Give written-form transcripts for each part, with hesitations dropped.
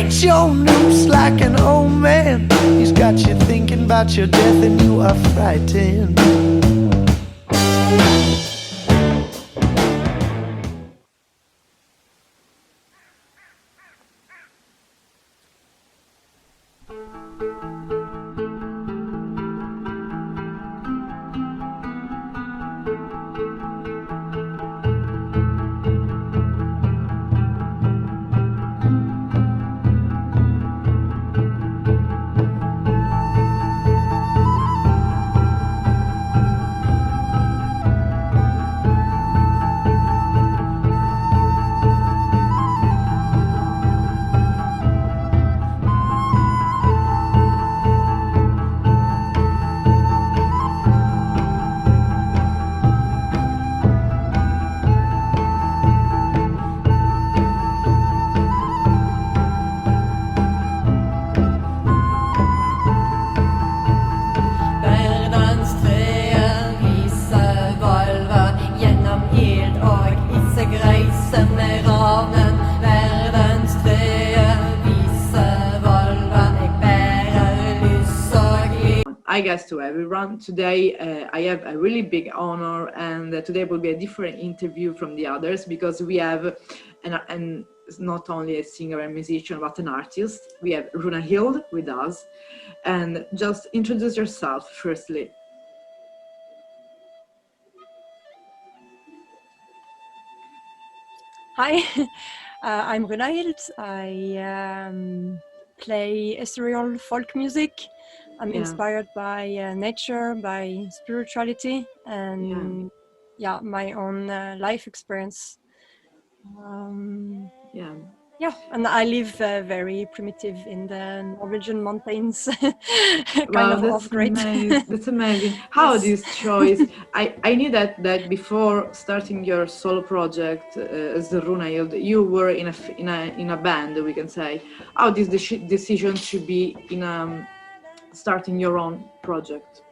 breaks your news like an old man. He's got you thinking about your death and you are frightened. Hi guys to everyone. Today I have a really big honor, and today will be a different interview from the others because we have and not only a singer and musician but an artist. We have Runahild with us, and just introduce yourself firstly. Hi, I'm Runahild. I play ethereal folk music. I'm inspired by nature, by spirituality, and my own life experience. And I live very primitive in the Norwegian mountains. Off-grid. That's amazing. How this choice? I knew that before starting your solo project as the Runahild, you were in a band, we can say. How this decision to be in starting your own project?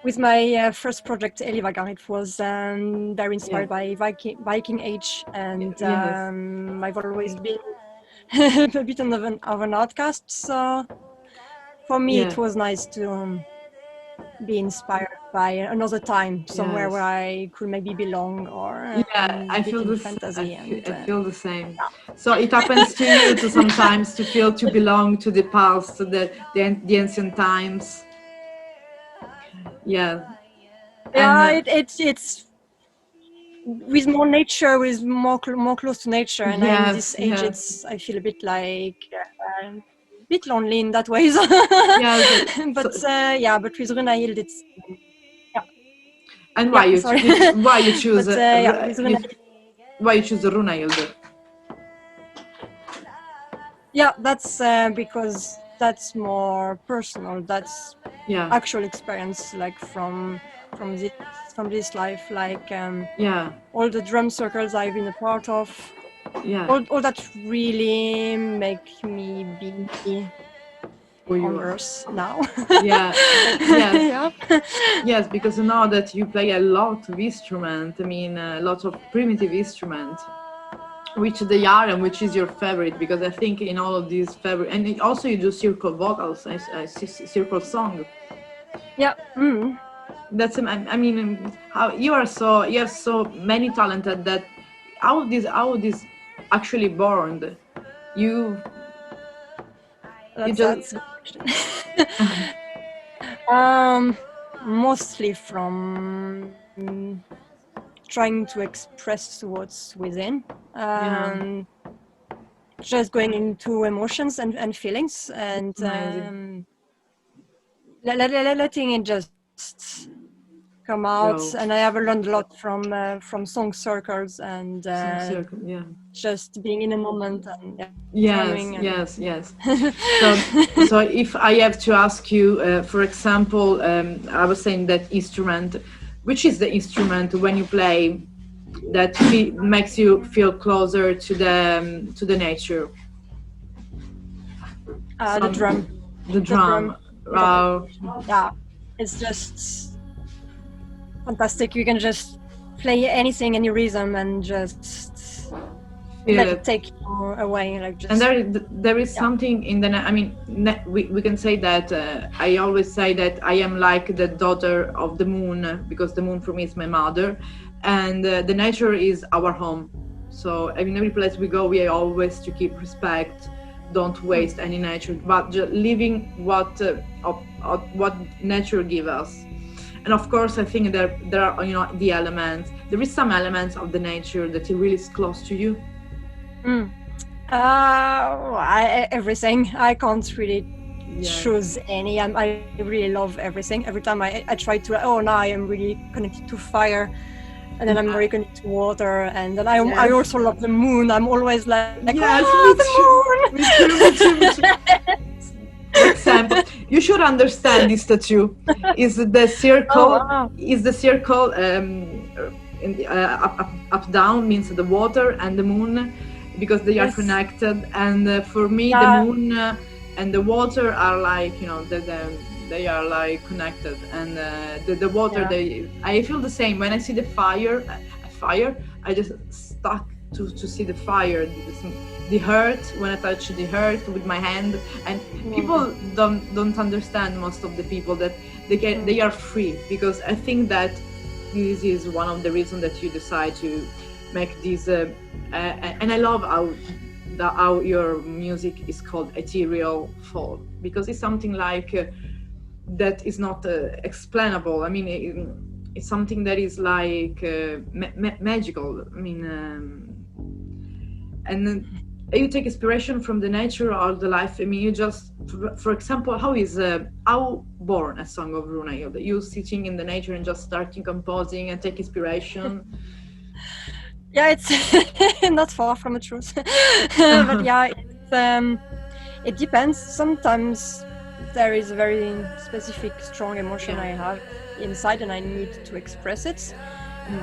With my first project, Elivagar, it was very inspired by Viking Age, and I've always been a bit of an outcast. So for me, it was nice to be inspired by another time, somewhere where I could maybe belong, or I feel the fantasy. I feel the same. So it happens to you to sometimes to feel to belong to the past, to the ancient times. It's with more nature, with more close to nature, and in this age, I feel a bit like a bit lonely in that way. But with Runahild, it's And why you choose why you choose Runahild? That's because that's more personal. That's actual experience, like from this life, like all the drum circles I've been a part of. All that really make me be on Earth now. Yes, because you know that you play a lot of instruments. I mean, a lot of primitive instruments. Which they are, and which is your favorite? Because I think in all of these favorite, and also you do circle vocals, circle song. That's I mean, how you have so many talented that how this actually born? That's mostly from trying to express what's within, just going into emotions and feelings, and letting it just come out. And I have learned a lot from song circles and just being in a moment and yes. So if I have to ask you, for example, I was saying that instrument, which is the instrument when you play that makes you feel closer to the nature? The drum. The drum. Wow. Yeah, it's just fantastic. You can just play anything, any rhythm, and just Feel let it. it take you away. Like just And there is something in the I mean we can say that I always say that I am like the daughter of the moon, because the moon for me is my mother, and the nature is our home. So I mean, every place we go, we always to keep respect, don't waste any nature, but just living what nature give us. And of course, I think there are, you know, the elements. There is some elements of the nature that it really is close to you. Everything. I can't really Yeah. choose any. I really love everything. Every time I try to, oh, now I am really connected to fire, and then I'm very connected to water, and then I Yes. also love the moon. I'm always like Yes, oh, the moon. me too. For example, you should understand this tattoo. Is the circle? Oh, wow. Is the circle up down means the water and the moon, because they are Yes. connected. And for me, the Yeah. moon and the water are like, you know, they are like connected. And the water, Yeah. I feel the same when I see the fire. I just stuck to see the fire. The earth, when I touch the earth with my hand, and people don't understand, most of the people, that they are free, because I think that this is one of the reasons that you decide to make this and I love how your music is called ethereal folk, because it's something like that is not explainable. I mean, it's something that is like magical. I mean, and then you take inspiration from the nature or the life. I mean, you just, for example, how born a song of Runahild? You sitting in the nature and just starting composing and take inspiration. Yeah, it's not far from the truth. But yeah, it depends. Sometimes there is a very specific, strong emotion I have inside, and I need to express it.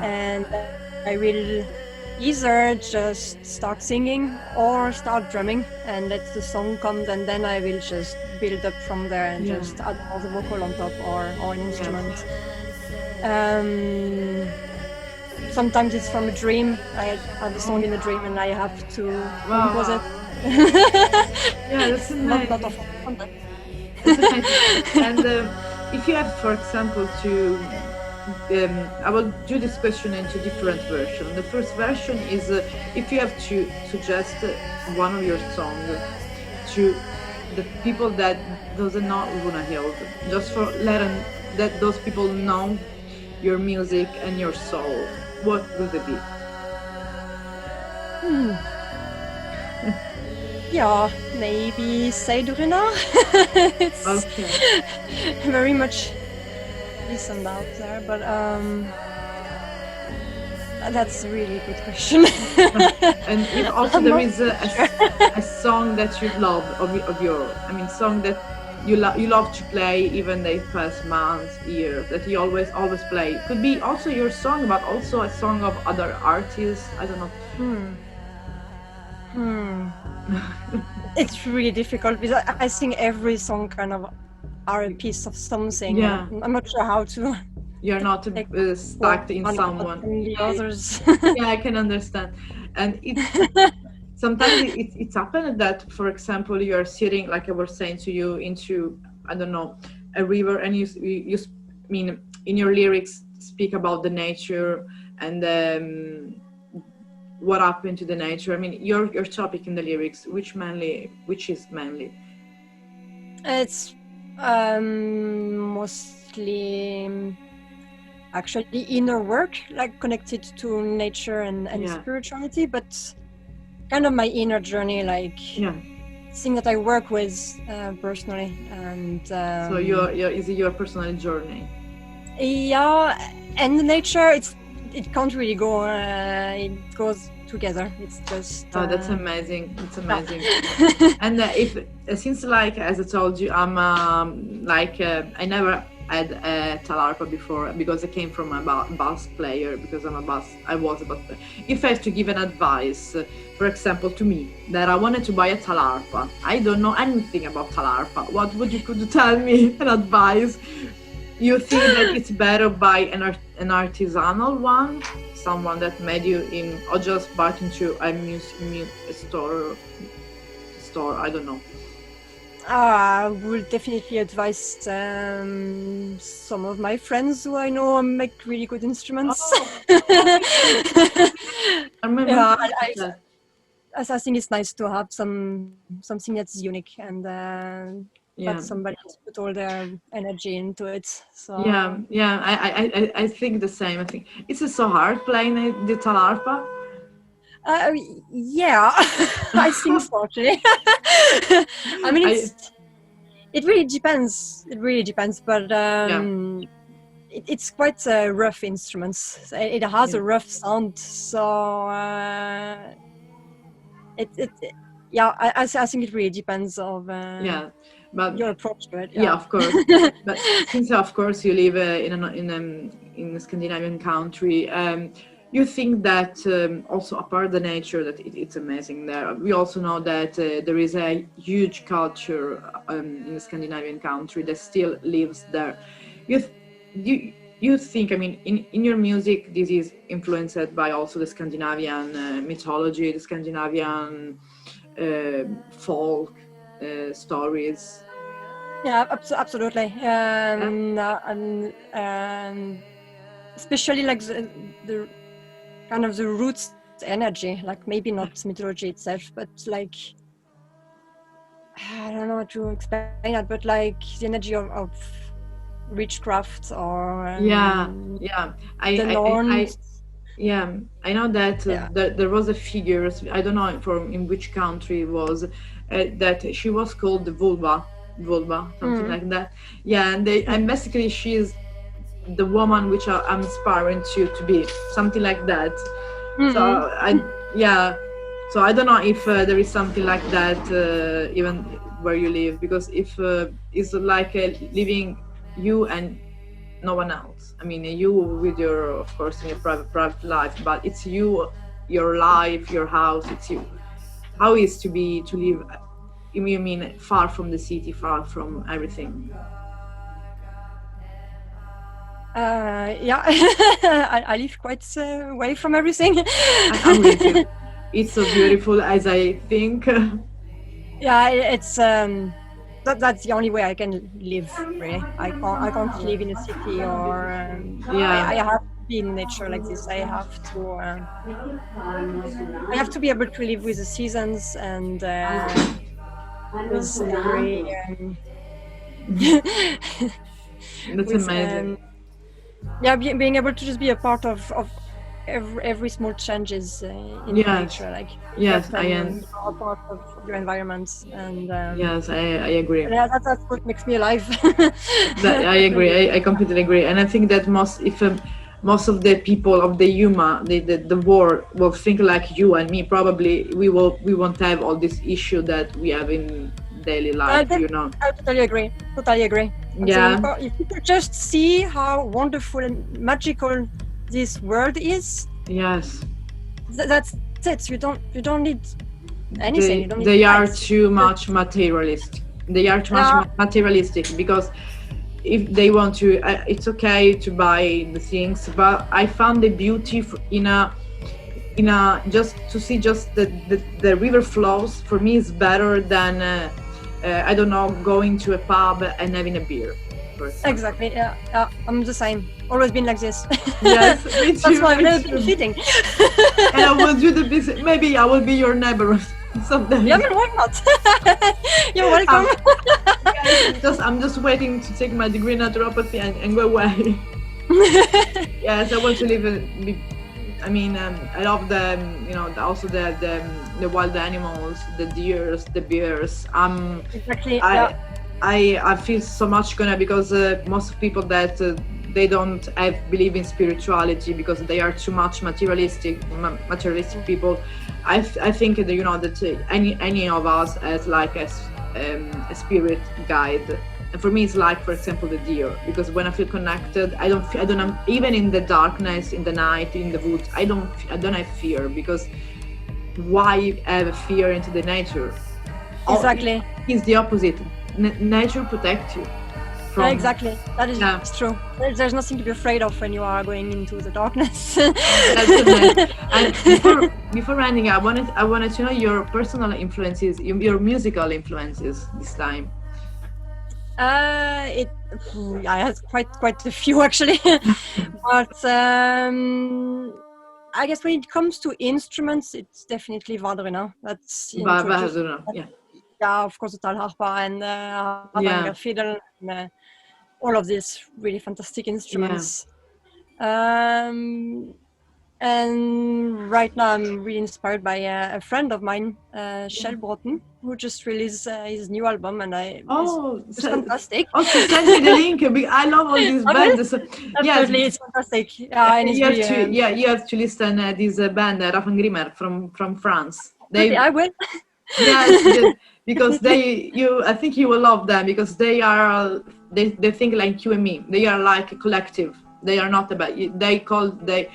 And I will either just start singing or start drumming and let the song come, and then I will just build up from there and just add all the vocal on top or an instrument. Sometimes it's from a dream. I have a song in a dream and I have to compose it. Yeah, that's amazing. Not often. That's amazing. And if you have, for example, to I will do this question into different versions. The first version is if you have to suggest one of your songs to the people that doesn't know Runahild, just for letting that those people know your music and your soul, what would it be? Yeah, maybe Say du Renard. It's very much listened out there, but that's a really good question. And if also there is a song that you love of your, I mean, song that you love to play, even they pass months, years, that you always play. Could be also your song, but also a song of other artists. I don't know. It's really difficult because I think every song kind of are a piece of something. Yeah. I'm not sure how to. You're not stuck in someone. The others. Yeah, I can understand. And sometimes it's happened that, for example, you are sitting, like I was saying to you, into, I don't know, a river, and you I mean, in your lyrics speak about the nature and what happened to the nature. I mean, your topic in the lyrics, which is mainly? It's mostly actually inner work, like connected to nature and spirituality, but kind of my inner journey, like thing that I work with personally. And so is it your personal journey? Yeah, and the nature, it can't really go. It goes together. It's just. Oh, that's amazing! It's amazing. And since, like, as I told you, I'm I never had a talarpa before because I came from a bass player, because I was a bass player. If I had to give an advice, for example, to me, that I wanted to buy a talarpa, I don't know anything about talarpa. What could you tell me an advice? You think that it's better buy an artisanal one, someone that made you in, or just bought into a store, I don't know. I will definitely advise some of my friends who I know make really good instruments. I remember Yeah, that. I think it's nice to have something that's unique and Yeah. that somebody has put all their energy into it. So Yeah. I think the same. I think it's so hard playing the talarpa. yeah, I think so actually. I mean, it really depends. It really depends, but it's quite a rough instrument. It has a rough sound, so yeah. I think it really depends of but your approach to it. yeah, of course. But since of course you live in a Scandinavian country, you think that also apart the nature that it's amazing there. We also know that there is a huge culture in the Scandinavian country that still lives there. You think, I mean, in your music, this is influenced by also the Scandinavian mythology, the Scandinavian folk stories. Yeah, absolutely. Especially like the kind of the roots energy, like maybe not mythology itself, but like I don't know how to explain that, but like the energy of witchcraft or the Norns. I know that there was a figure, I don't know from in which country it was, that she was called the vulva, something like that. Yeah, and basically she's the woman which I'm aspiring to be, something like that. So I don't know if there is something like that even where you live, because if it's like living you and no one else. I mean, you with your, of course, in your private life, but it's you, your life, your house. It's you. How is to live? You mean far from the city, far from everything? Yeah, I live quite away from everything. I'm with you. It's so beautiful, as I think. Yeah, it's that's the only way I can live. Really, I can't live in a city, or I have to be in nature like this. I have to be able to live with the seasons and with every. That's amazing. Yeah, being able to just be a part of every small changes in nature, like I am a part of your environment, and yes, I agree. That's what makes me alive. I agree. I completely agree, and I think that most of the people of the the world will think like you and me, probably we won't have all this issue that we have in daily life. I totally agree. Yeah. So if you could just see how wonderful and magical this world is. Yes. That's it. You don't need anything. They are too much materialistic. They are too much materialistic, because if they want to, it's okay to buy the things, but I found the beauty in a just to see just the river flows. For me, is better than I don't know, going to a pub and having a beer. Exactly. Yeah. I'm the same. Always been like this. Yes, me too. That's why I'm a bit fitting. And I will do the business. Maybe I will be your neighbor someday. Yeah, but why not? You're welcome. I'm just waiting to take my degree in naturopathy and go away. Yes, I want to live. I mean, I love also the wild animals, the deers, the bears. Exactly. I feel so much because most people that they don't believe in spirituality because they are too much materialistic people. I think that that any of us as like a spirit guide. And for me, it's like, for example, the deer, because when I feel connected, I don't even in the darkness, in the night, in the woods, I don't have fear, because why have fear into the nature? Exactly. It's the opposite. Nature protects you. Exactly, that is true. There's nothing to be afraid of when you are going into the darkness. That's amazing. And before ending, I wanted to know your personal influences, your musical influences this time. I had quite a few actually, but I guess when it comes to instruments, it's definitely Vardrina. That's introduced. Yeah, of course, the talharpa and hardanger fiddle, and all of these really fantastic instruments. And right now I'm really inspired by a friend of mine, Kjell Bråten, who just released his new album, and it's fantastic. Oh, so send me the link. I love all these bands. Absolutely, it's fantastic. And you have to listen this band, Raffen Grimmer from France. I will. Yes, because I think you will love them, because they think like you and me. They are like a collective. They are not about. They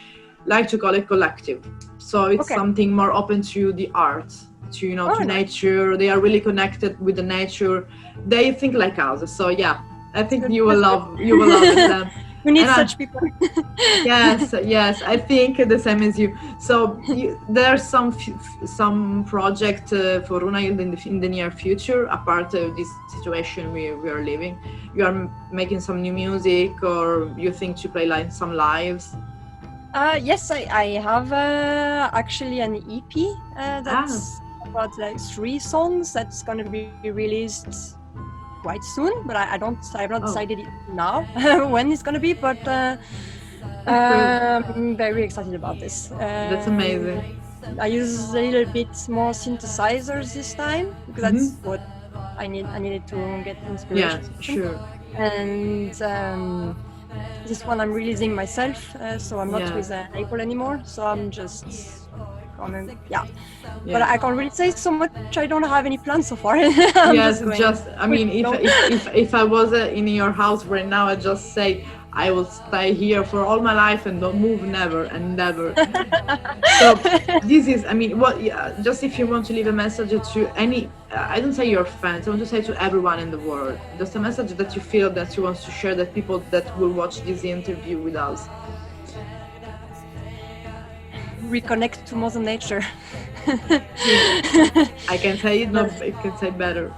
like to call it collective. So it's something more open to the art, to to nature. They are really connected with the nature. They think like us. So yeah, I think you will love them. We need such people. yes, I think the same as you. So there's some project for Runahild in the near future, apart of this situation we are living. You are making some new music, or you think to play like some lives? Yes, I have actually an EP that's about like 3 songs that's going to be released quite soon, but I have not decided now when it's going to be, but I'm very excited about this. That's amazing. I use a little bit more synthesizers this time, because that's what I needed to get inspiration. Yeah, sure. And this one I'm releasing myself, so I'm not with a label anymore, so I'm just but I can't really say so much. I don't have any plans so far. I mean, if I was in your house right now, I'd just say I will stay here for all my life and don't move never and never. So this is, I mean, just if you want to leave a message to any, I don't say your fans, I want to say to everyone in the world, just a message that you feel that you want to share, that people that will watch this interview with us. Reconnect to Mother Nature. I can say it, I can say better.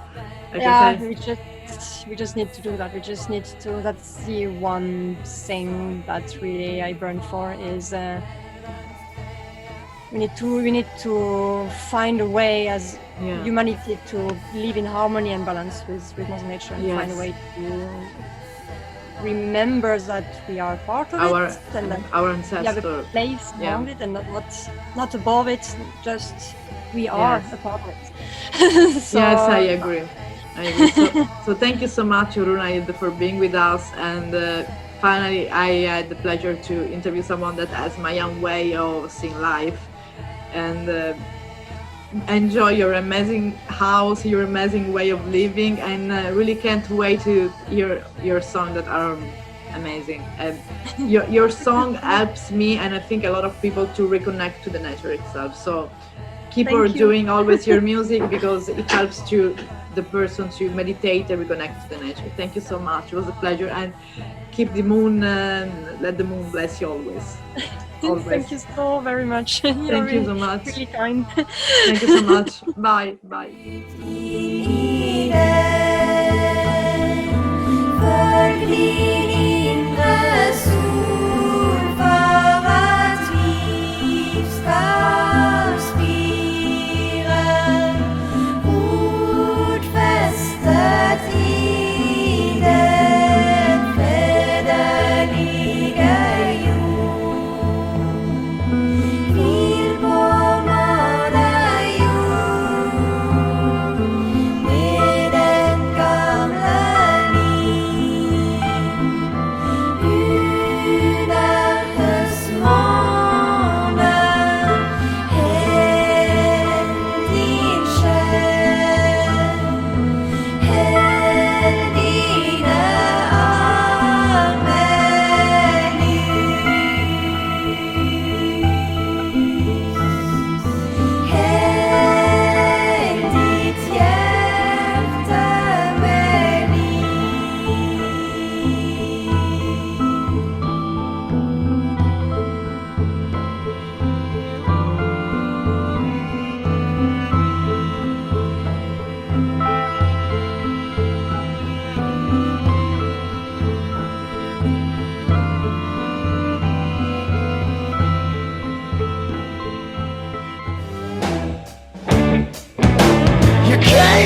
We just need to do that. We just need to. That's the one thing that really I burn for is we need to find a way as humanity to live in harmony and balance with Mother Nature, and find a way to remember that we are part of it, and that our ancestor. We have a place around it, and not above it. Just we are a part of it. So, yes, I agree. So thank you so much, Rùnahild, for being with us. And finally, I had the pleasure to interview someone that has my own way of seeing life, and enjoy your amazing house, your amazing way of living, and really can't wait to hear your songs that are amazing. And your song helps me, and I think a lot of people, to reconnect to the nature itself. So keep doing always your music, because it helps to the person to meditate and reconnect to the nature. Thank you so much. It was a pleasure, and keep the moon, let the moon bless you always. Always. Thank you so very much. Thank you so much. Really kind. Thank you so much. Bye. Bye.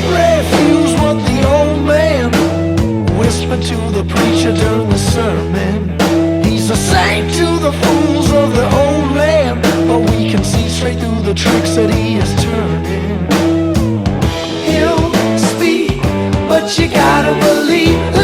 can't refuse what the old man whispered to the preacher during the sermon. He's a saint to the fools of the old land, but we can see straight through the tricks that he is turning. He'll speak, but you gotta believe.